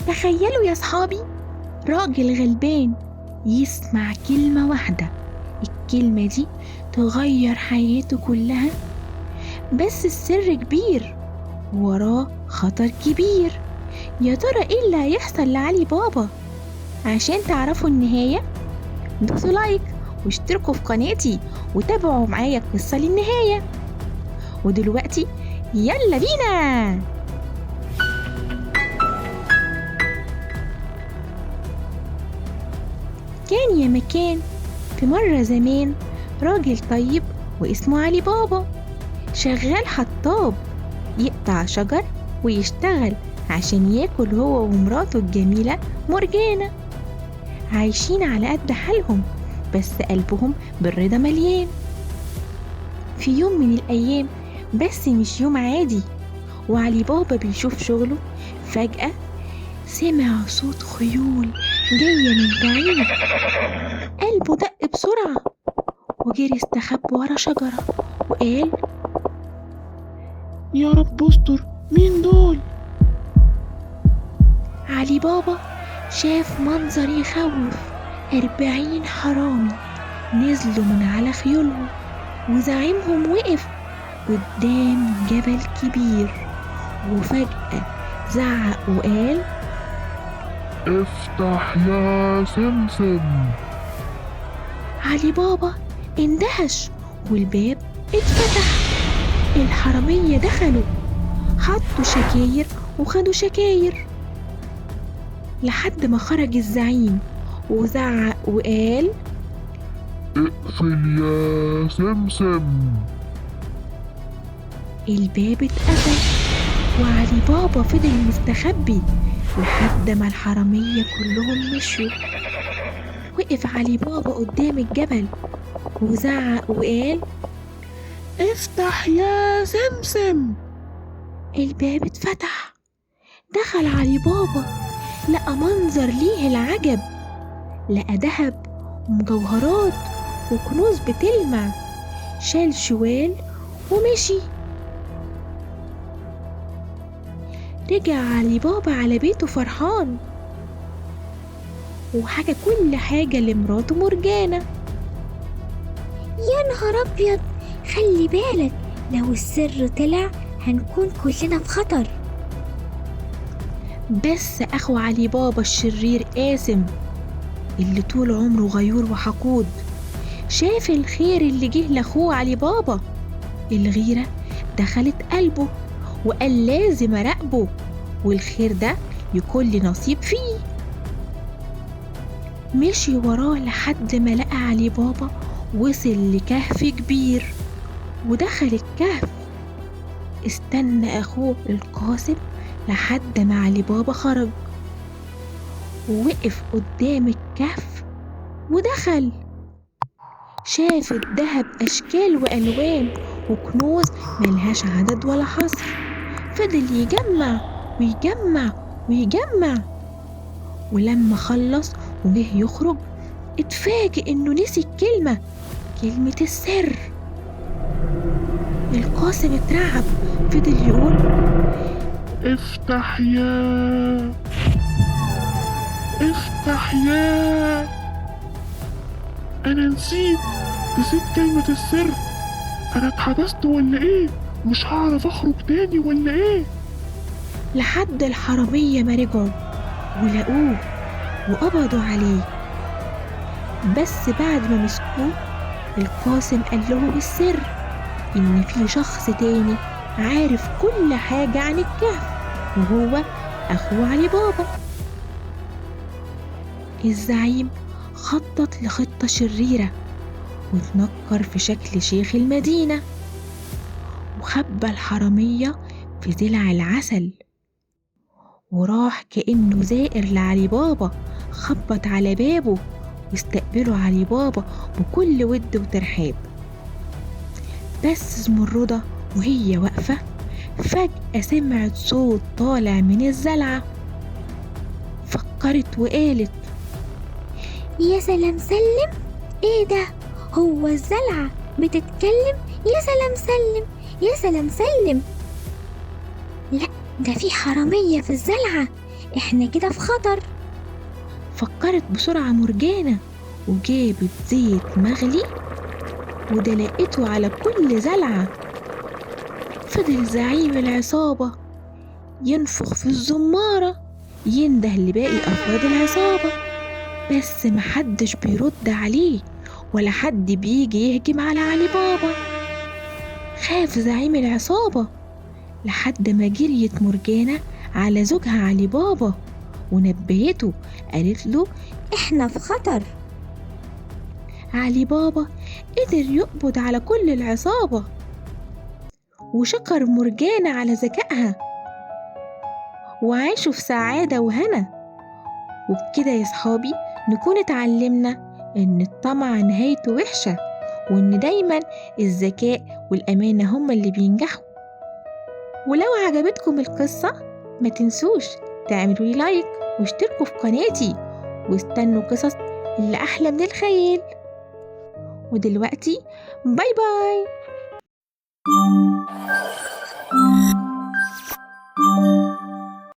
تخيلوا يا صحابي، راجل غلبان يسمع كلمة واحدة، الكلمة دي تغير حياته كلها. بس السر كبير، وراه خطر كبير. يا ترى ايه اللي هيحصل لعلي بابا؟ عشان تعرفوا النهاية دوسوا لايك واشتركوا في قناتي وتابعوا معايا القصة للنهاية. ودلوقتي يلا بينا. كان يا مكان في مرة زمان راجل طيب واسمه علي بابا، شغال حطاب، يقطع شجر ويشتغل عشان ياكل هو ومراته الجميلة مرجانة. عايشين على قد حالهم بس قلبهم بالرضا مليان. في يوم من الأيام، بس مش يوم عادي، وعلي بابا بيشوف شغله، فجأة سمع صوت خيول جاية من بعيد. قلبه دق بسرعة وجري استخبى ورا شجرة وقال: يا رب استر، مين دول؟ علي بابا شاف منظر يخوف. 40 حرامي نزلوا من على خيولهم، وزعيمهم وقف قدام جبل كبير، وفجأة زعق وقال: افتح يا سمسم. علي بابا اندهش والباب اتفتح. الحرامية دخلوا، حطوا شكاير وخدوا شكاير، لحد ما خرج الزعيم وزعق وقال: اقفل يا سمسم. الباب اتقفل، وعلي بابا فضل مستخبي لحد ما الحرامية كلهم مشوا. وقف علي بابا قدام الجبل وزعق وقال: افتح يا سمسم. الباب اتفتح. دخل علي بابا، لقى منظر ليه العجب، لقى دهب ومجوهرات وكنوز بتلمع. شال شوال ومشي. رجع علي بابا على بيته فرحان، وحكى كل حاجة لمراته مرجانة. يا نهار أبيض، خلي بالك لو السر طلع هنكون كلنا في خطر. بس أخو علي بابا الشرير قاسم، اللي طول عمره غيور وحقود، شاف الخير اللي جه لأخوه علي بابا. الغيرة دخلت قلبه وقال لازم أراقبه، والخير ده يكون لي نصيب فيه. مشي وراه لحد ما لقى علي بابا وصل لكهف كبير، ودخل الكهف. استنى أخوه القاسم لحد ما علي بابا خرج، ووقف قدام الكهف ودخل. شاف الدهب أشكال وألوان وكنوز ملهاش عدد ولا حصر. فضل يجمع ويجمع ويجمع، ولما خلص وجه يخرج اتفاجئ انه نسي كلمة السر. القاسم اترعب، فضل يقول: افتح يا انا نسيت كلمة السر. انا اتحبست ولا ايه؟ مش هعرف اخرج تاني ولا ايه؟ لحد الحرامية ما رجعوا ولقوه وقبضوا عليه. بس بعد ما مسكوه القاسم قال لهم السر، إن في شخص تاني عارف كل حاجة عن الكهف، وهو أخوه علي بابا. الزعيم خطط لخطة شريرة وتنكر في شكل شيخ المدينة، وخبى الحرامية في ضلع العسل، وراح كأنه زائر لعلي بابا، خبط على بابه واستقبله علي بابا بكل ود وترحاب. بس زمردة وهي واقفة فجأة سمعت صوت طالع من الزلعة. فكرت وقالت: يا سلام سلم، ايه ده؟ هو الزلعة بتتكلم؟ يا سلام سلم، يا سلام سلم. لا، ده في حرامية في الزلعة. إحنا كده في خطر. فكرت بسرعة مرجانة وجابت زيت مغلي ودلقته على كل زلعة. فضل زعيم العصابة ينفخ في الزمارة ينده لباقي أفراد العصابة، بس محدش بيرد عليه ولا حد بيجي يهجم على علي بابا. خاف زعيم العصابة لحد ما جريت مرجانة على زوجها علي بابا ونبهته، قالت له إحنا في خطر. علي بابا قدر يقبض على كل العصابة وشكر مرجانة على ذكائها، وعاشوا في سعادة وهنا. وبكده يا صحابي نكون اتعلمنا إن الطمع نهايته وحشة، وإن دايما الذكاء والأمانة هما اللي بينجحوا. ولو عجبتكم القصة ما تنسوش تعملوا لي لايك واشتركوا في قناتي، واستنوا قصص اللي أحلى من الخيال. ودلوقتي باي باي.